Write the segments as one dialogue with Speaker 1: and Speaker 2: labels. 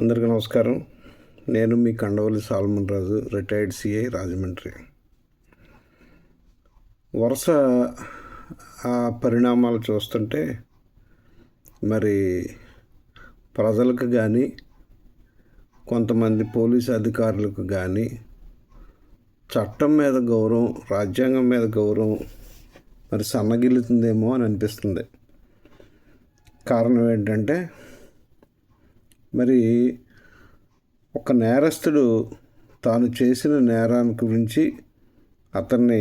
Speaker 1: అందరికీ నమస్కారం. నేను మీ కండవల్లి సాల్మన్ రాజు, రిటైర్డ్ సిఐ, రాజమండ్రి. వరుస పరిణామాలు చూస్తుంటే మరి ప్రజలకు కానీ కొంతమంది పోలీసు అధికారులకు కానీ చట్టం మీద గౌరవం, రాజ్యాంగం మీద గౌరవం మరి సన్నగిల్లుతుందేమో అని అనిపిస్తుంది. కారణం ఏంటంటే మరి ఒక నేరస్తుడు తాను చేసిన నేరాన్ని గురించి అతన్ని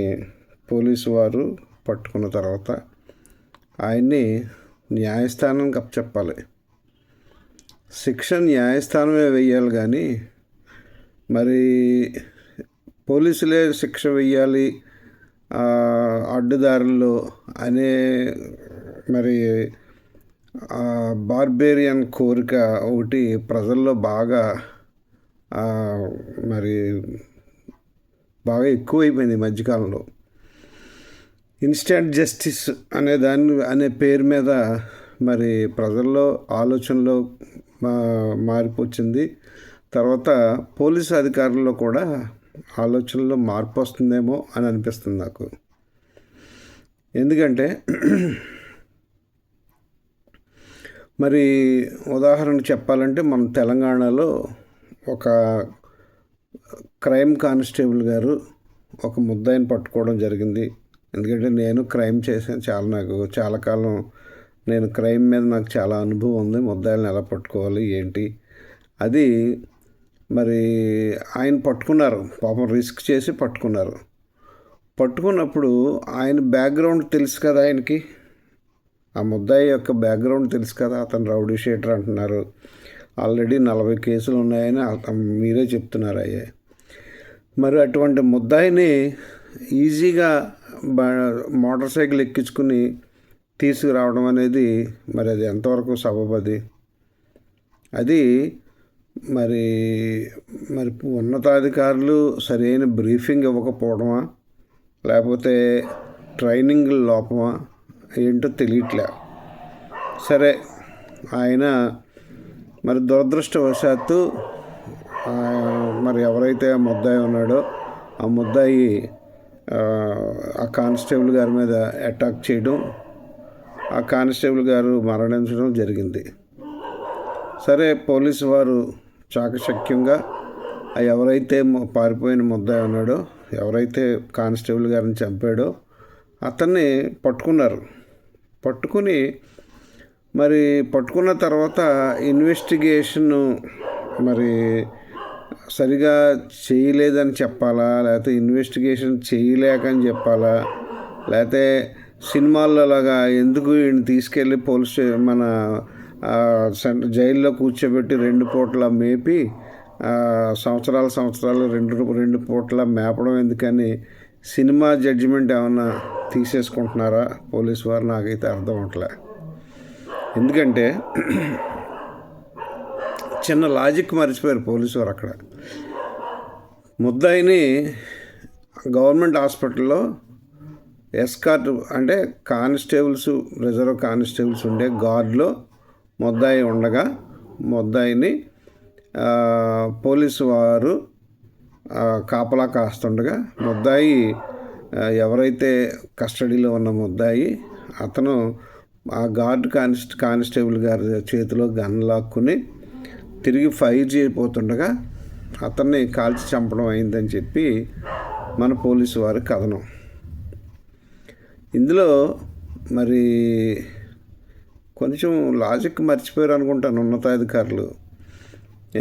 Speaker 1: పోలీసు వారు పట్టుకున్న తర్వాత ఆయన్ని న్యాయస్థానానికి అప్పచెప్పాలి. శిక్ష న్యాయస్థానమే వేయాలి, కానీ మరి పోలీసులే శిక్ష వేయాలి అడ్డుదారుల్లో అనే మరి బార్బేరియన్ కోరిక ఒకటి ప్రజల్లో బాగా ఎక్కువైపోయింది ఈ మధ్యకాలంలో. ఇన్స్టెంట్ జస్టిస్ అనే పేరు మీద మరి ప్రజల్లో ఆలోచనలో మారిపోయింది. తర్వాత పోలీసు అధికారుల్లో కూడా ఆలోచనలో మార్పు వస్తుందేమో అని అనిపిస్తుంది నాకు. ఎందుకంటే మరి ఉదాహరణ చెప్పాలంటే మన తెలంగాణలో ఒక క్రైమ్ కానిస్టేబుల్ గారు ఒక ముద్దాయిని పట్టుకోవడం జరిగింది. ఎందుకంటే నేను క్రైమ్ చేశాను, నాకు చాలా కాలం నేను క్రైమ్ మీద నాకు చాలా అనుభవం ఉంది. ముద్దాయిలను ఎలా పట్టుకోవాలి ఏంటి అది మరి ఆయన పట్టుకున్నారు. పాపం రిస్క్ చేసి పట్టుకున్నారు. పట్టుకున్నప్పుడు ఆయన బ్యాక్గ్రౌండ్ తెలుసు కదా, ఆయనకి ఆ ముద్దాయి యొక్క బ్యాక్గ్రౌండ్ తెలుసు కదా. అతను రౌడీ షీటర్ అంటున్నారు, ఆల్రెడీ 40 కేసులు ఉన్నాయని మీరే చెప్తున్నారు. అయ్యే మరి అటువంటి ముద్దాయిని ఈజీగా మోటార్ సైకిల్ ఎక్కించుకుని తీసుకురావడం అనేది మరి అది ఎంతవరకు సబబది? అది మరి మరి ఉన్నతాధికారులు సరైన బ్రీఫింగ్ ఇవ్వకపోవడమా, లేకపోతే ట్రైనింగ్ లోపమా ఏంటో తెలియట్లే. సరే, ఆయన మరి దురదృష్టవశాత్తు మరి ఎవరైతే ఆ ముద్దాయి ఉన్నాడో ఆ ముద్దాయి ఆ కానిస్టేబుల్ గారి మీద అటాక్ చేయడం, ఆ కానిస్టేబుల్ గారు మరణించడం జరిగింది. సరే, పోలీసు వారు చాకచక్యంగా ఎవరైతే పారిపోయిన ముద్దాయి ఉన్నాడో, ఎవరైతే కానిస్టేబుల్ గారిని చంపాడో అతన్ని పట్టుకున్నారు. పట్టుకుని మరి పట్టుకున్న తర్వాత ఇన్వెస్టిగేషన్ మరి సరిగా చేయలేదని చెప్పాలా, లేకపోతే ఇన్వెస్టిగేషన్ చేయలేకని చెప్పాలా, లేకపోతే సినిమాల్లోలాగా ఎందుకు ఈయన తీసుకెళ్ళి మన జైల్లో కూర్చోబెట్టి 2 పూట్ల మేపి సంవత్సరాలు 2 పూట్ల మేపడం ఎందుకని సినిమా జడ్జిమెంట్ ఏమన్నా తీసేసుకుంటున్నారా పోలీసు వారు? నాకైతే అర్థం అవట్లే. ఎందుకంటే చిన్న లాజిక్ మర్చిపోయారు పోలీసు వారు. అక్కడ ముద్దాయిని గవర్నమెంట్ హాస్పిటల్లో ఎస్కార్ట్ అంటే కానిస్టేబుల్స్, రిజర్వ్ కానిస్టేబుల్స్ ఉండే గార్డులో ముద్దాయి ఉండగా ముద్దాయిని పోలీసు వారు కాపలా కాస్తుండగా ముద్దాయి ఎవరైతే కస్టడీలో ఉన్న ముద్దాయి అతను ఆ గార్డు కానిస్టేబుల్ గారి చేతిలో గన్ లాక్కుని తిరిగి ఫైర్ చేయబోతుండగా అతన్ని కాల్చి చంపడం అయిందని చెప్పి మన పోలీసు వారి కథనం. ఇందులో మరి కొంచెం లాజిక్ మర్చిపోయారు అనుకుంటాను ఉన్నతాధికారులు.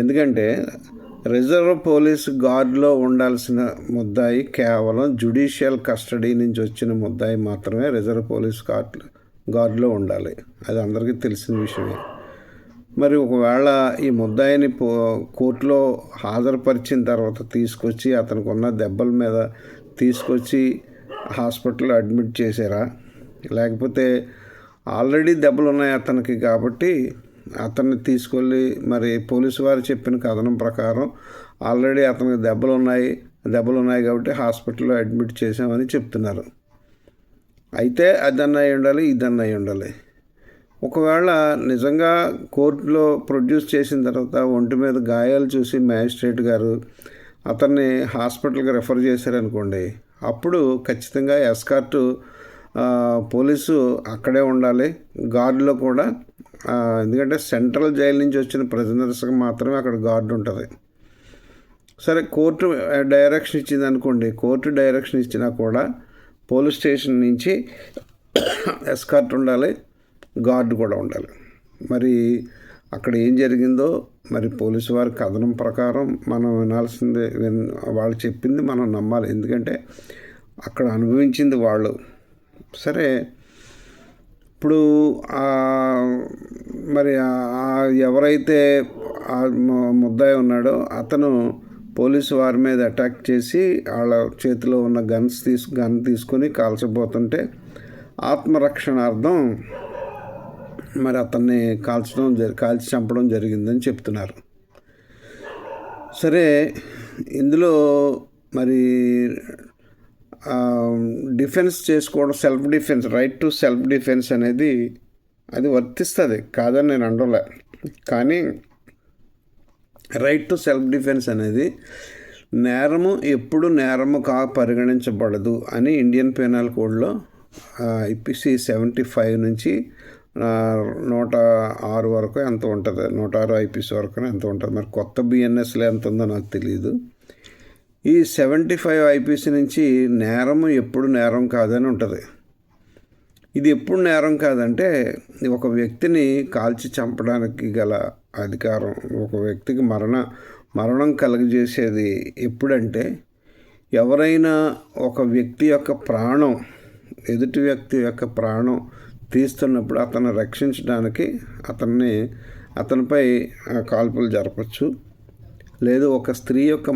Speaker 1: ఎందుకంటే రిజర్వ్ పోలీస్ గార్డులో ఉండాల్సిన ముద్దాయి కేవలం జ్యుడిషియల్ కస్టడీ నుంచి వచ్చిన ముద్దాయి మాత్రమే రిజర్వ్ పోలీస్ గార్డులో ఉండాలి. అది అందరికీ తెలిసిన విషయమే. మరి ఒకవేళ ఈ ముద్దాయిని కోర్టులో హాజరుపరిచిన తర్వాత తీసుకొచ్చి అతనికి ఉన్న దెబ్బల మీద తీసుకొచ్చి హాస్పిటల్లో అడ్మిట్ చేశారా, లేకపోతే ఆల్రెడీ దెబ్బలు ఉన్నాయి అతనికి కాబట్టి అతన్ని తీసుకెళ్ళి మరి పోలీసు వారు చెప్పిన కథనం ప్రకారం ఆల్రెడీ అతనికి దెబ్బలు ఉన్నాయి కాబట్టి హాస్పిటల్లో అడ్మిట్ చేసామని చెప్తున్నారు. అయితే అదన్న అయి ఉండాలి, ఇదన్న అయి ఉండాలి. ఒకవేళ నిజంగా కోర్టులో ప్రొడ్యూస్ చేసిన తర్వాత ఒంటి మీద గాయాలు చూసి మ్యాజిస్ట్రేట్ గారు అతన్ని హాస్పిటల్కి రెఫర్ చేశారనుకోండి, అప్పుడు ఖచ్చితంగా ఎస్కార్ట్ పోలీసు అక్కడే ఉండాలి. గార్డులో కూడా, ఎందుకంటే సెంట్రల్ జైలు నుంచి వచ్చిన ప్రిజనర్స్కి మాత్రమే అక్కడ గార్డు ఉంటుంది. సరే, కోర్టు డైరెక్షన్ ఇచ్చింది అనుకోండి, కోర్టు డైరెక్షన్ ఇచ్చినా కూడా పోలీస్ స్టేషన్ నుంచి ఎస్కార్ట్ ఉండాలి, గార్డు కూడా ఉండాలి. మరి అక్కడ ఏం జరిగిందో మరి పోలీసు వారి కథనం ప్రకారం మనం వినాల్సిందే, వాళ్ళు చెప్పింది మనం నమ్మాలి. ఎందుకంటే అక్కడ అనుభవించింది వాళ్ళు. సరే, ఇప్పుడు మరి ఎవరైతే ముద్దాయి ఉన్నాడో అతను పోలీసు వారి మీద అటాక్ చేసి వాళ్ళ చేతిలో ఉన్న గన్ తీసుకొని కాల్చబోతుంటే ఆత్మరక్షణార్థం మరి అతన్ని కాల్చి చంపడం జరిగిందని చెప్తున్నారు. సరే, ఇందులో మరి డిఫెన్స్ చేసుకోవడం, self defence, right to self defence అనేది అది వర్తిస్తుంది, కాదని నేను అనడంలే. కానీ రైట్ టు సెల్ఫ్ డిఫెన్స్ అనేది నేరము ఎప్పుడు నేరము పరిగణించబడదు అని ఇండియన్ పెనల్ కోడ్లో IPC 75 నుంచి 106 వరకు ఎంత ఉంటుంది, 106 IPC వరకు ఎంత ఉంటుంది. మరి కొత్త BNSలో ఎంత ఉందో నాకు తెలియదు. ఈ 75 IPC నుంచి నేరము ఎప్పుడు నేరం కాదని ఉంటుంది. ఇది ఎప్పుడు నేరం కాదంటే, ఒక వ్యక్తిని కాల్చి చంపడానికి గల అధికారం, ఒక వ్యక్తికి మరణం కలుగజేసేది ఎప్పుడంటే, ఎవరైనా ఒక వ్యక్తి యొక్క ప్రాణం, ఎదుటి వ్యక్తి యొక్క ప్రాణం తీస్తున్నప్పుడు అతను రక్షించడానికి అతనిపై కాల్పులు జరపచ్చు. లేదు, ఒక స్త్రీ యొక్క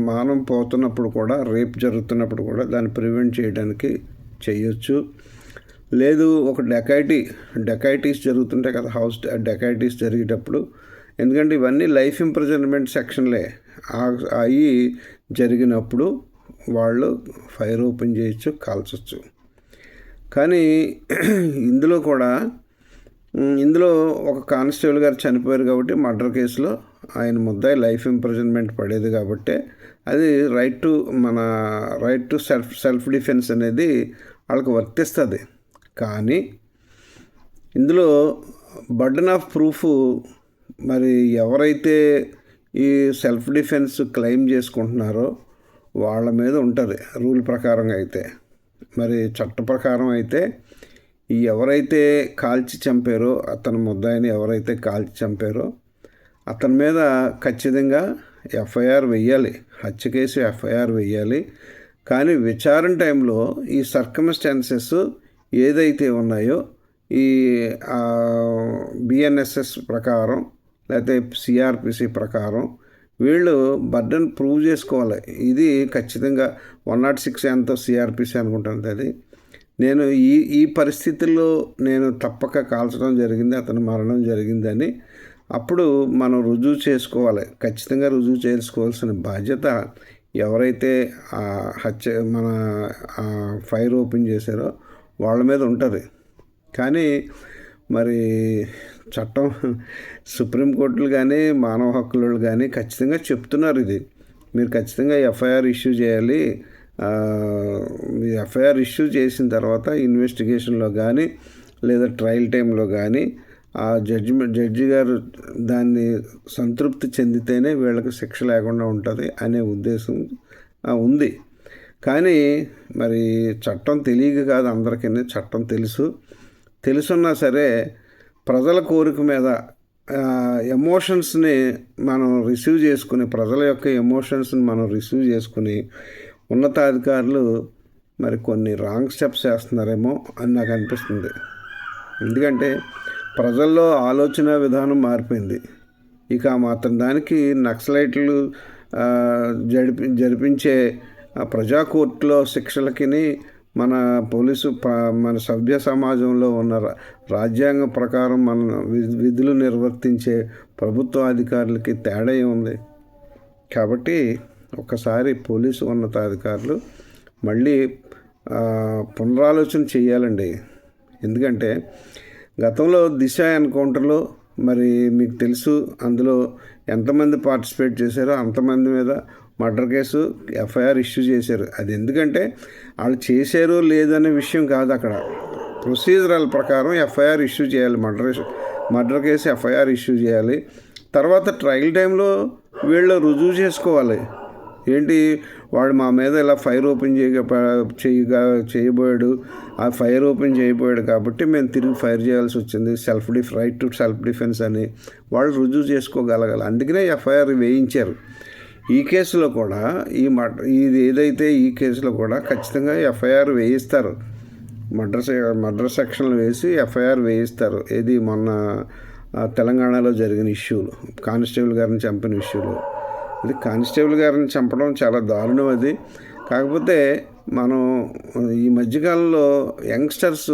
Speaker 1: మానం పోతున్నప్పుడు కూడా, రేప్ జరుగుతున్నప్పుడు కూడా దాన్ని ప్రివెంట్ చేయడానికి చేయొచ్చు. లేదు, ఒక డెకైటీస్ జరుగుతుంటాయి కదా, హౌస్ డెకైటీస్ జరిగేటప్పుడు, ఎందుకంటే ఇవన్నీ లైఫ్ ఇంప్రిజన్మెంట్ సెక్షన్లే, అవి జరిగినప్పుడు వాళ్ళు ఫైర్ ఓపెన్ చేయొచ్చు, కాల్చొచ్చు. కానీ ఇందులో ఒక కానిస్టేబుల్ గారు చనిపోయారు కాబట్టి మర్డర్ కేసులో ఆయన ముద్దాయి లైఫ్ ఇంప్రిజన్మెంట్ పడేది కాబట్టి అది రైట్ టు సెల్ఫ్ డిఫెన్స్ అనేది వాళ్ళకి వర్తిస్తుంది. కానీ ఇందులో బర్డెన్ ఆఫ్ ప్రూఫ్ మరి ఎవరైతే ఈ సెల్ఫ్ డిఫెన్స్ క్లెయిమ్ చేసుకుంటున్నారో వాళ్ళ మీద ఉంటుంది. రూల్ ప్రకారంగా అయితే, మరి చట్ట ప్రకారం అయితే ఎవరైతే కాల్చి చంపారో, ముద్దాయిని ఎవరైతే కాల్చి చంపారో అతని మీద ఖచ్చితంగా FIR వెయ్యాలి, హత్య కేసు FIR వెయ్యాలి. కానీ విచారణ టైంలో ఈ సర్కమ్స్టాన్సెస్ ఏదైతే ఉన్నాయో, ఈ BNSS ప్రకారం లేకపోతే CRPC ప్రకారం వీళ్ళు బర్డెన్ ప్రూవ్ చేసుకోవాలి. ఇది ఖచ్చితంగా 106 ఎంతో CRPC అనుకుంటాను అది. నేను ఈ పరిస్థితుల్లో నేను తప్పక కాల్చడం జరిగింది, అతను మరణం జరిగిందని అప్పుడు మనం రుజువు చేసుకోవాలి. ఖచ్చితంగా రుజువు చేసుకోవాల్సిన బాధ్యత ఎవరైతే ఫైర్ ఓపెన్ చేశారో వాళ్ళ మీద ఉంటుంది. కానీ మరి చట్టం, సుప్రీంకోర్టులు కానీ మానవ హక్కులు కానీ ఖచ్చితంగా చెప్తున్నారు, ఇది మీరు ఖచ్చితంగా FIR ఇష్యూ చేయాలి. FIR ఇష్యూ చేసిన తర్వాత ఇన్వెస్టిగేషన్లో కానీ లేదా ట్రయల్ టైంలో కానీ ఆ జడ్జి గారు దాన్ని సంతృప్తి చెందితేనే వీళ్ళకి శిక్ష లేకుండా ఉంటుంది అనే ఉద్దేశం ఉంది. కానీ మరి చట్టం తెలియక కాదు, అందరికీ చట్టం తెలుసున్నా సరే ప్రజల కోరిక మీద ఎమోషన్స్ని మనం రిసీవ్ చేసుకుని, ప్రజల యొక్క ఎమోషన్స్ని మనం రిసీవ్ చేసుకుని ఉన్నతాధికారులు మరి కొన్ని రాంగ్ స్టెప్స్ వేస్తున్నారేమో అని నాకు అనిపిస్తుంది. ఎందుకంటే ప్రజల్లో ఆలోచన విధానం మారిపోయింది. ఇక మాత్రం దానికి నక్సలైట్లు జరిపించే ప్రజా కోర్టులో శిక్షలకి మన మన సభ్య సమాజంలో ఉన్న రాజ్యాంగ ప్రకారం మన విధులు నిర్వర్తించే ప్రభుత్వ అధికారులకి తేడా ఉంది. కాబట్టి ఒకసారి పోలీసు ఉన్నతాధికారులు మళ్ళీ పునరాలోచన చేయాలండి. ఎందుకంటే గతంలో దిశ ఎన్కౌంటర్లో మరి మీకు తెలుసు, అందులో ఎంతమంది పార్టిసిపేట్ చేశారో అంతమంది మీద మర్డర్ కేసు ఎఫ్ఐఆర్ ఇష్యూ చేశారు. అది ఎందుకంటే వాళ్ళు చేశారో లేదనే విషయం కాదు, అక్కడ ప్రొసీజరల్ ప్రకారం ఎఫ్ఐఆర్ ఇష్యూ చేయాలి. మర్డర్ కేసు ఎఫ్ఐఆర్ ఇష్యూ చేయాలి. తర్వాత ట్రయల్ టైంలో వీళ్ళు రుజువు చేసుకోవాలి. ఏంటి, వాడు మా మీద ఇలా ఫైర్ ఓపెన్ చేయబోయాడు, ఆ ఫైర్ ఓపెన్ చేయబోయాడు కాబట్టి మేము తిరిగి ఫైర్ చేయాల్సి వచ్చింది, రైట్ టు సెల్ఫ్ డిఫెన్స్ అని వాళ్ళు రుజువు చేసుకోగలగాలి. అందుకనే ఎఫ్ఐఆర్ వేయించారు. ఈ కేసులో కూడా ఇది ఏదైతే ఈ కేసులో కూడా ఖచ్చితంగా ఎఫ్ఐఆర్ వేయిస్తారు. మర్డర్ సెక్షన్లు వేసి ఎఫ్ఐఆర్ వేయిస్తారు. ఇది మొన్న తెలంగాణలో జరిగిన ఇష్యూలు, కానిస్టేబుల్ గారిని చంపిన ఇష్యూలు. ఇది కానిస్టేబుల్ గారిని చంపడం చాలా దారుణం. అది కాకపోతే మనం ఈ మధ్యకాలంలో యంగ్స్టర్స్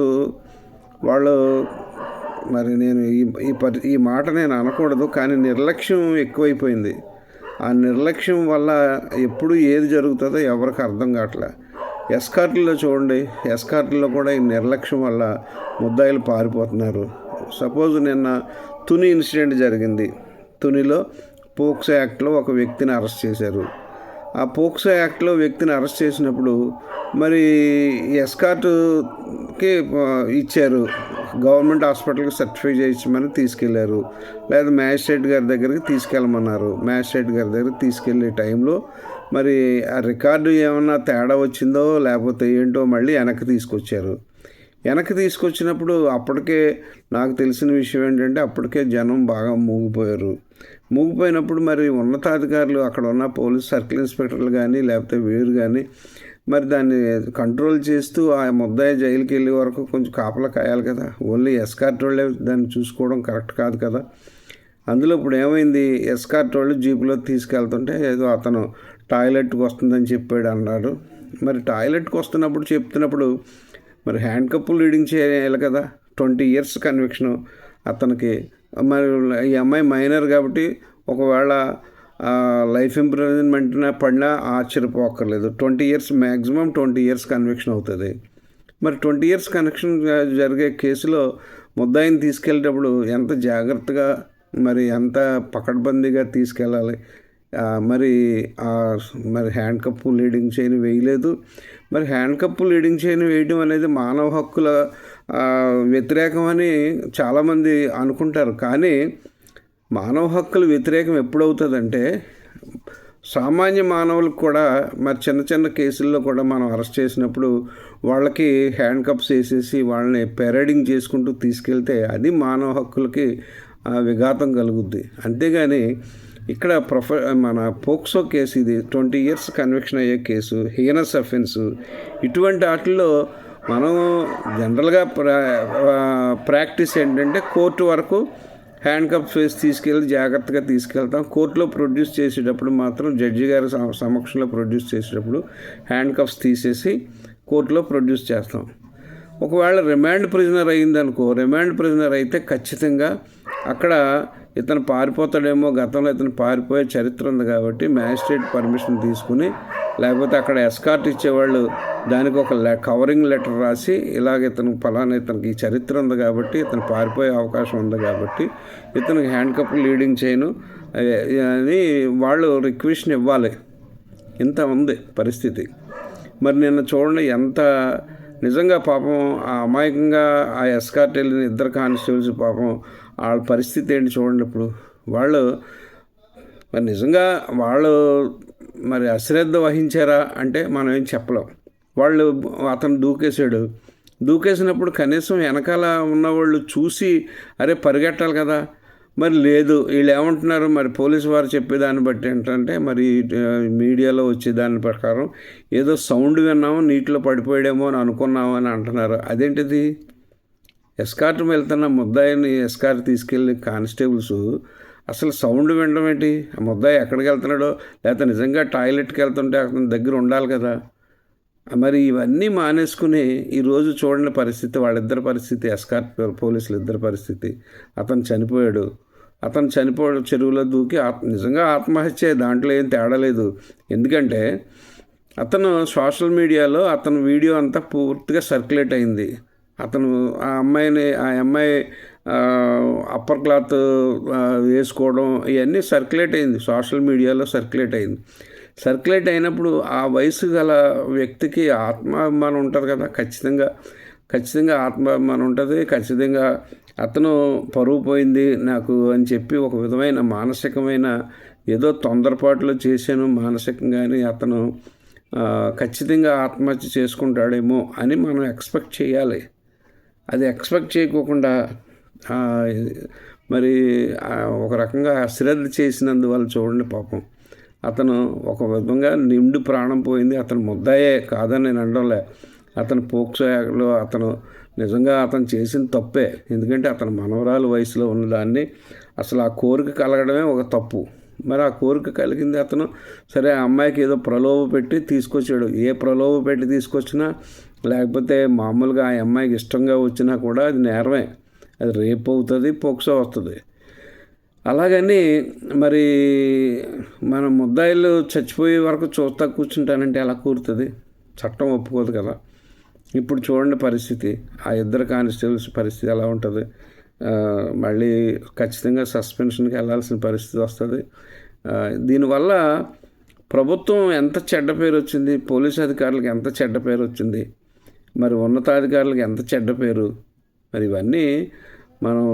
Speaker 1: వాళ్ళు, మరి నేను ఈ మాట నేను అనకూడదు, కానీ నిర్లక్ష్యం ఎక్కువైపోయింది. ఆ నిర్లక్ష్యం వల్ల ఎప్పుడు ఏది జరుగుతుందో ఎవరికి అర్థం కావట్లే. ఎస్కార్ట్లో చూడండి, ఎస్కార్ట్లో కూడా ఈ నిర్లక్ష్యం వల్ల ముద్దాయిలు పారిపోతున్నారు. సపోజ్ నిన్న తుని ఇన్సిడెంట్ జరిగింది. తునిలో పోక్సో యాక్ట్లో ఒక వ్యక్తిని అరెస్ట్ చేశారు. ఆ పోక్సో యాక్ట్లో వ్యక్తిని అరెస్ట్ చేసినప్పుడు మరి ఎస్కార్ట్కి ఇచ్చారు, గవర్నమెంట్ హాస్పిటల్కి సర్టిఫై చేయించమని తీసుకెళ్లారు, లేదా మ్యాజిస్ట్రేట్ గారి దగ్గరికి తీసుకెళ్ళమన్నారు. మ్యాజిస్ట్రేట్ గారి దగ్గరికి తీసుకెళ్లే టైంలో మరి ఆ రికార్డు ఏమన్నా తేడా వచ్చిందో లేకపోతే ఏంటో మళ్ళీ వెనక్కి తీసుకొచ్చారు. వెనక్కి తీసుకొచ్చినప్పుడు అప్పటికే నాకు తెలిసిన విషయం ఏంటంటే అప్పటికే జనం బాగా మూగిపోయినప్పుడు మరి ఉన్నతాధికారులు, అక్కడ ఉన్న పోలీస్ సర్కిల్ ఇన్స్పెక్టర్లు కానీ లేకపోతే వీరు కానీ మరి దాన్ని కంట్రోల్ చేస్తూ ఆ ముద్దాయి జైలుకి వెళ్ళే వరకు కొంచెం కాపలా కాయాలి కదా. ఓన్లీ ఎస్కార్ట్ వాళ్ళే దాన్ని చూసుకోవడం కరెక్ట్ కాదు కదా. అందులో ఇప్పుడు ఏమైంది, ఎస్కార్ట్ వాళ్ళు జీపులో తీసుకెళ్తుంటే ఏదో అతను టాయిలెట్కి వస్తుందని చెప్పాడు అన్నాడు. మరి టాయిలెట్కి చెప్తున్నప్పుడు మరి హ్యాండ్ కప్పులు రీడింగ్ చేయాలి కదా. 20 years కన్విక్షను అతనికి. మరి ఈ అమ్మాయి మైనర్ కాబట్టి ఒకవేళ లైఫ్ ఇంప్రిజన్మెంట్ పడినా ఆశ్చర్యపోక్కర్లేదు. 20 years మ్యాక్సిమం 20 years కన్విక్షన్ అవుతుంది. మరి 20 years కన్విక్షన్ జరిగే కేసులో ముద్దాయిని తీసుకెళ్ళేటప్పుడు ఎంత జాగ్రత్తగా మరి ఎంత పకడ్బందీగా తీసుకెళ్ళాలి. మరి హ్యాండ్ కప్పు లీడింగ్ చైన్ వేయలేదు. మరి హ్యాండ్ కప్పు లీడింగ్ చైన్ వేయడం అనేది మానవ హక్కుల వ్యతిరేకమని చాలామంది అనుకుంటారు. కానీ మానవ హక్కుల వ్యతిరేకం ఎప్పుడవుతుందంటే సామాన్య మానవులకు కూడా మరి చిన్న చిన్న కేసుల్లో కూడా మనం అరెస్ట్ చేసినప్పుడు వాళ్ళకి హ్యాండ్ కప్స్ వేసేసి వాళ్ళని పెరేడింగ్ చేసుకుంటూ తీసుకెళ్తే అది మానవ హక్కులకి విఘాతం కలుగుద్ది. అంతేగాని ఇక్కడ మన పోక్సో కేసు ఇది 20 years కన్విక్షన్ అయ్యే కేసు, హీనస్ అఫెన్స్. ఇటువంటి వాటిల్లో మనం జనరల్గా ప్రాక్టీస్ ఏంటంటే కోర్టు వరకు హ్యాండ్ కప్స్ వేసి తీసుకెళ్ళి జాగ్రత్తగా తీసుకెళ్తాం. కోర్టులో ప్రొడ్యూస్ చేసేటప్పుడు మాత్రం జడ్జి గారి సమక్షంలో ప్రొడ్యూస్ చేసేటప్పుడు హ్యాండ్ కప్స్ తీసేసి కోర్టులో ప్రొడ్యూస్ చేస్తాం. ఒకవేళ రిమాండ్ ప్రిజనర్ అయ్యిందనుకో, రిమాండ్ ప్రిజనర్ అయితే ఖచ్చితంగా అక్కడ ఇతను పారిపోతాడేమో, గతంలో ఇతను పారిపోయే చరిత్ర ఉంది కాబట్టి మ్యాజిస్ట్రేట్ పర్మిషన్ తీసుకుని, లేకపోతే అక్కడ ఎస్కార్ట్ ఇచ్చేవాళ్ళు దానికి ఒక కవరింగ్ లెటర్ రాసి ఇలాగ ఇతనికి ఈ చరిత్ర ఉంది కాబట్టి ఇతను పారిపోయే అవకాశం ఉంది కాబట్టి ఇతనికి హ్యాండ్ కప్ లీడింగ్ చేయను అని వాళ్ళు రిక్వెషన్ ఇవ్వాలి. ఇంత ఉంది పరిస్థితి. మరి నిన్న చూడండి ఎంత నిజంగా పాపం ఆ అమాయకంగా ఆ ఎస్కార్ట్ వెళ్ళిన 2 కానిస్టేబుల్స్ పాపం వాళ్ళ పరిస్థితి ఏంటి చూడండి. ఇప్పుడు వాళ్ళు మరి నిజంగా వాళ్ళు మరి అశ్రద్ధ వహించారా అంటే మనం ఏం చెప్పలేం. అతను దూకేసినప్పుడు కనీసం వెనకాల ఉన్నవాళ్ళు చూసి అరే పరిగెట్టాలి కదా. మరి లేదు, వీళ్ళు ఏమంటున్నారు, మరి పోలీసు వారు చెప్పేదాన్ని బట్టి ఏంటంటే మరి మీడియాలో వచ్చే దాని ప్రకారం ఏదో సౌండ్ విన్నాము, నీటిలో పడిపోయాడేమో అని అనుకున్నాము అని అంటున్నారు. అదేంటిది? ఎస్కార్ట్ వెళ్తున్న ముద్దాయిని ఎస్కార్ట్ తీసుకెళ్ళి కానిస్టేబుల్స్ అసలు సౌండ్ వినడం ఏంటి? ఆ ముద్దాయి ఎక్కడికి వెళ్తున్నాడో లేకపోతే నిజంగా టాయిలెట్కి వెళ్తుంటే అతని దగ్గర ఉండాలి కదా. మరి ఇవన్నీ మానేసుకుని ఈరోజు చూడండి పరిస్థితి, వాళ్ళిద్దరి పరిస్థితి, ఎస్కార్ట్ పోలీసులు ఇద్దరి పరిస్థితి. అతను చనిపోయాడు. చెరువులో దూకి నిజంగా ఆత్మహత్య, దాంట్లో ఏం తేడా లేదు. ఎందుకంటే అతను సోషల్ మీడియాలో అతని వీడియో అంతా పూర్తిగా సర్క్యులేట్ అయింది. అతను ఆ అమ్మాయి అప్పర్ క్లాత్ వేసుకోవడం ఇవన్నీ సర్క్యులేట్ అయింది, సోషల్ మీడియాలో సర్క్యులేట్ అయింది. సర్క్యులేట్ అయినప్పుడు ఆ వయసు గల వ్యక్తికి ఆత్మాభిమానం ఉంటుంది కదా, ఖచ్చితంగా ఆత్మాభిమానం ఉంటుంది. ఖచ్చితంగా అతను పరువు పోయింది నాకు అని చెప్పి ఒక విధమైన మానసికమైన ఏదో తొందరపాటులో చేశాను మానసికంగాని అతను ఖచ్చితంగా ఆత్మహత్య చేసుకుంటాడేమో అని మనం ఎక్స్పెక్ట్ చేయాలి. అది ఎక్స్పెక్ట్ చేయకోకుండా మరి ఒక రకంగా అశ్రద్ధ చేసినందువల్ల చూడండి పాపం అతను ఒక విధంగా నిండు ప్రాణం పోయింది. అతను ముద్దాయే కాదని నేను అనడంలే, అతను పోక్సోలో అతను నిజంగా అతను చేసిన తప్పే. ఎందుకంటే అతను మనవరాలు వయసులో ఉన్నదాన్ని అసలు ఆ కోరిక కలగడమే ఒక తప్పు. మరి ఆ కోరిక కలిగింది అతను సరే ఆ అమ్మాయికి ఏదో ప్రలోభ పెట్టి తీసుకొచ్చాడు. ఏ ప్రలోభ పెట్టి తీసుకొచ్చినా లేకపోతే మామూలుగా ఆ అమ్మాయికి ఇష్టంగా వచ్చినా కూడా అది నేరమే, అది రేప్ అవుతుంది, పోక్సో వస్తుంది. అలాగని మరి మన ముద్దాయిలు చచ్చిపోయే వరకు చూస్తా కూర్చుంటానంటే ఎలా కూరుతుంది? చట్టం ఒప్పుకోదు కదా. ఇప్పుడు చూడండి పరిస్థితి, ఆ ఇద్దరు కానిస్టేబుల్స్ పరిస్థితి ఎలా ఉంటుంది. మళ్ళీ ఖచ్చితంగా సస్పెన్షన్కి వెళ్ళాల్సిన పరిస్థితి వస్తుంది. దీనివల్ల ప్రభుత్వం ఎంత చెడ్డ పేరు వచ్చింది, పోలీసు అధికారులకు ఎంత చెడ్డ పేరు వచ్చింది, మరి ఉన్నతాధికారులకు ఎంత చెడ్డ పేరు. మరి ఇవన్నీ మనం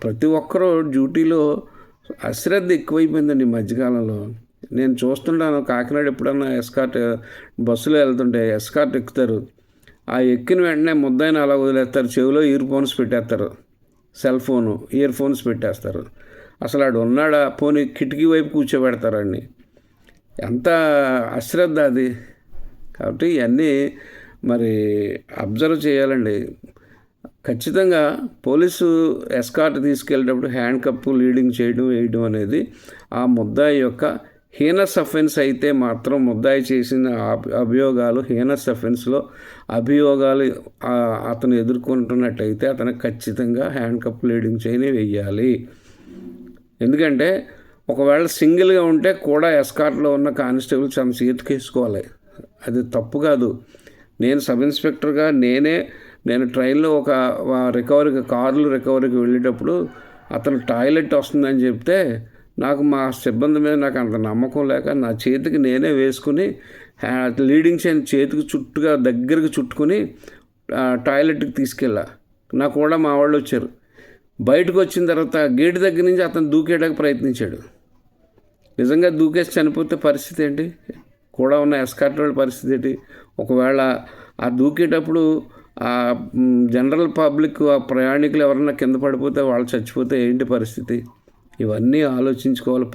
Speaker 1: ప్రతి ఒక్కరూ డ్యూటీలో అశ్రద్ధ ఎక్కువైపోయిందండి ఈ మధ్యకాలంలో. నేను చూస్తుంటాను కాకినాడ ఎప్పుడన్నా ఎస్కార్ట్ బస్సులో వెళ్తుంటే ఎస్కార్ట్ ఎక్కుతారు, ఆ ఎక్కిన వెంటనే ముద్దాయిని అలా వదిలేస్తారు, చెవిలో ఇయర్ ఫోన్స్ పెట్టేస్తారు, సెల్ ఫోను ఇయర్ ఫోన్స్ పెట్టేస్తారు. అసలు ఆడు ఉన్నాడా పోనీ కిటికీ వైపు కూర్చోబెడతారండి. ఎంత అశ్రద్ధ అది. కాబట్టి ఇవన్నీ మరి అబ్జర్వ్ చేయాలండి. ఖచ్చితంగా పోలీసు ఎస్కార్ట్ తీసుకెళ్ళేటప్పుడు హ్యాండ్ కప్పు లీడింగ్ వేయడం అనేది ఆ ముద్దాయి యొక్క హీనస్ అఫెన్స్ అయితే మాత్రం ముద్దాయి చేసిన అభియోగాలు హీనస్ అఫెన్స్లో అభియోగాలు అతను ఎదుర్కొంటున్నట్టయితే అతనికి ఖచ్చితంగా హ్యాండ్ కప్ లీడింగ్ వేయాలి. ఎందుకంటే ఒకవేళ సింగిల్గా ఉంటే కూడా ఎస్కార్ట్లో ఉన్న కానిస్టేబుల్ తన చేతికేసుకోవాలి, అది తప్పు కాదు. నేను సబ్ ఇన్స్పెక్టర్గా నేను ట్రైన్లో ఒక కార్లు రికవరీకి వెళ్ళేటప్పుడు అతను టాయిలెట్ వస్తుందని చెప్తే నాకు మా సిబ్బంది మీద నాకు అంత నమ్మకం లేక నా చేతికి నేనే వేసుకుని లీడింగ్ చైన్ చేతికి దగ్గరికి చుట్టుకుని టాయిలెట్కి తీసుకెళ్ళా. నాకు కూడా మా వాళ్ళు వచ్చారు. బయటకు వచ్చిన తర్వాత గేటు దగ్గర నుంచి అతను దూకేయడానికి ప్రయత్నించాడు. నిజంగా దూకేసి చనిపోతే పరిస్థితి ఏంటి? కూడా ఉన్న ఎస్కార్ట్ వాళ్ళ పరిస్థితి ఏంటి? ఒకవేళ ఆ దూకేటప్పుడు ఆ జనరల్ పబ్లిక్ ఆ ప్రయాణికులు ఎవరన్నా కింద పడిపోతే వాళ్ళు చచ్చిపోతే ఏంటి పరిస్థితి? ఇవన్నీ ఆలోచించుకోవాలి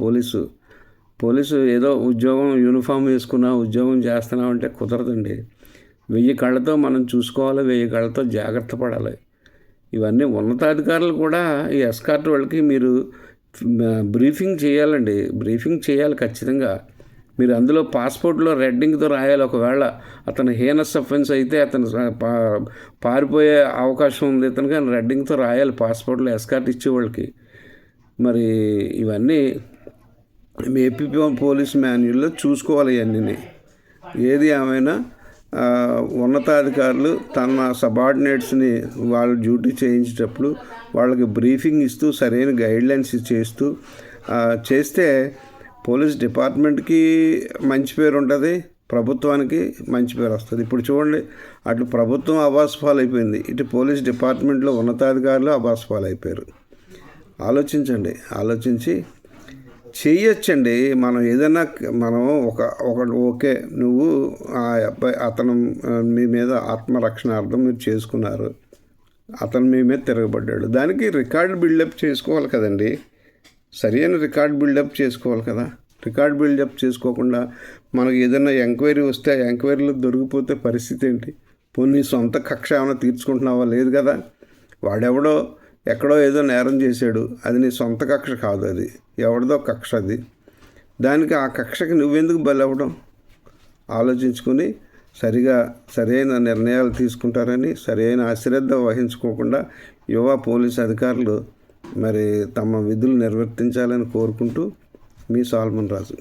Speaker 1: పోలీసు ఏదో ఉద్యోగం యూనిఫామ్ వేసుకున్నా ఉద్యోగం చేస్తున్నామంటే కుదరదండి. 1000 కళ్ళతో మనం చూసుకోవాలి, 1000 కళ్ళతో జాగ్రత్త పడాలి. ఇవన్నీ ఉన్నతాధికారులు కూడా ఈ ఎస్కార్ట్ వాళ్ళకి మీరు బ్రీఫింగ్ చేయాలండి, బ్రీఫింగ్ చేయాలి ఖచ్చితంగా. మీరు అందులో పాస్పోర్ట్లో రెడ్డింగ్తో రాయాలి. ఒకవేళ అతను హీనస్ అఫెన్స్ అయితే అతను పారిపోయే అవకాశం ఉంది, ఇతను కానీ రెడ్డింగ్తో రాయాలి పాస్పోర్ట్లో ఎస్కార్ట్ ఇచ్చేవాళ్ళకి. మరి ఇవన్నీ ఏపీ పోలీస్ మాన్యువల్లో చూసుకోవాలి. ఇవన్నీ ఏది ఏమైనా ఉన్నతాధికారులు తన సబార్డినేట్స్ని వాళ్ళు డ్యూటీ చేయించేటప్పుడు వాళ్ళకి బ్రీఫింగ్ ఇస్తూ సరైన గైడ్లైన్స్ చేస్తే పోలీస్ డిపార్ట్మెంట్కి మంచి పేరు ఉంటుంది, ప్రభుత్వానికి మంచి పేరు వస్తుంది. ఇప్పుడు చూడండి, అటు ప్రభుత్వం అబాస్పాలు అయిపోయింది, ఇటు పోలీస్ డిపార్ట్మెంట్లో ఉన్నతాధికారులు అబాస్పాలు అయిపోయారు. ఆలోచించి చేయొచ్చండి. మనం ఏదైనా ఓకే నువ్వు ఆ అబ్బాయి అతను మీ మీద ఆత్మరక్షణార్థం మీరు చేసుకున్నారు, అతను మీ మీద తిరగబడ్డాడు, దానికి రికార్డ్ బిల్డప్ చేసుకోవాలి కదండి. సరైన రికార్డ్ బిల్డప్ చేసుకోవాలి కదా. రికార్డ్ బిల్డప్ చేసుకోకుండా మనకు ఏదైనా ఎంక్వైరీ వస్తే ఆ ఎంక్వైరీలో దొరికిపోతే పరిస్థితి ఏంటి? పోనీ సొంత కక్ష ఏమైనా తీర్చుకుంటున్నావా? లేదు కదా. వాడెవడో ఎక్కడో ఏదో నేరం చేశాడు, అది నీ సొంత కక్ష కాదు, అది ఎవరిదో కక్ష. అది దానికి ఆ కక్షకి నువ్వెందుకు బలవ్వడం? ఆలోచించుకొని సరైన నిర్ణయాలు తీసుకుంటారని, సరైన అశ్రద్ధ వహించుకోకుండా యువ పోలీస్ అధికారులు మరి తమ విధులు నిర్వర్తించాలని కోరుకుంటూ మీ సాల్మన్ రాజు.